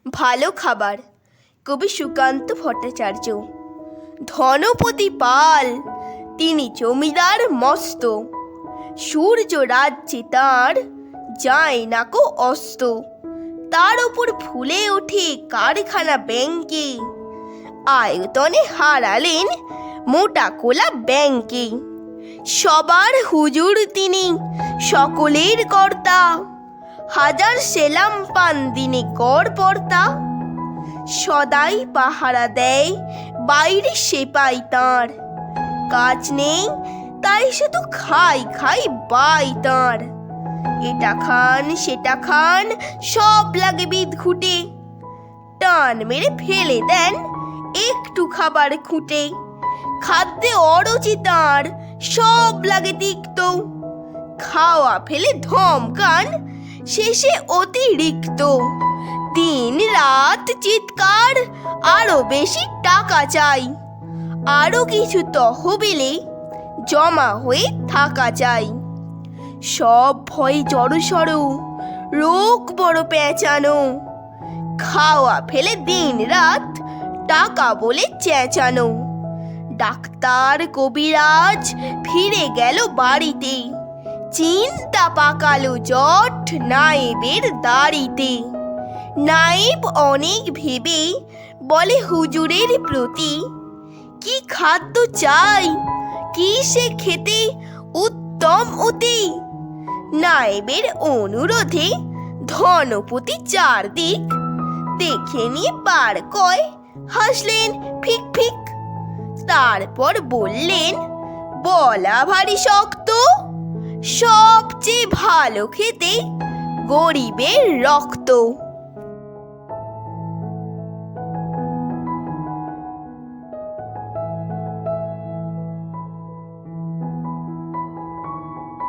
ভালো খাবার। কবি সুকান্ত ভট্টাচার্য। ধনপতি পাল, তিনি জমিদার মস্ত। সূর্য রাজ্যে তাঁর যায় না কো অস্ত। তার উপর ফুলে ওঠে কারখানা ব্যাংকে, আয়তনে হারালেন মোটা কোলা ব্যাংকে। সবার হুজুর তিনি, সকলের কর্তা, হাজার সেলাম পান দিনে গড়পড়তা। সদাই পাহারা দেয় বাইরে সেপাই তাঁর, কাজ নেই তাই শুধু খাই খাই বাই তাঁর। এটা খান সেটা খান সব লাগে বিদঘুটে, টান মেরে ফেলে দেন একটু খাবার খুঁটে। খাদ্যে অরুচি তাঁর, সব লাগে তিক্ত, খাওয়া ফেলে ধমকান শেষে অতিরিক্ত। দিন রাত চিৎকার, আরো বেশি টাকা চাই, আরো কিছু তহবিলে জমা হয়ে থাকা চাই। সব ভয় জড়সড়, রোগ বড় পেঁচানো, খাওয়া ফেলে দিন রাত টাকা বলে চেঁচানো। ডাক্তার কবিরাজ ফিরে গেল বাড়িতে, চিন্তা পাকালো জট নায়েবের দাড়িতে। নায়েব অনেক ভেবে বলে হুজুরের প্রতি, কি খাদ্য চাই, কি সে খেতে উত্তম অতি। নায়েবের অনুরোধে ধনপতি চারদিক দেখে নিয়ে বার কয়, হাসলেন ফিক ফিক। তারপর বললেন, বলা ভারী শক্ত, সবচেয়ে ভালো খেতে গরিবের রক্ত।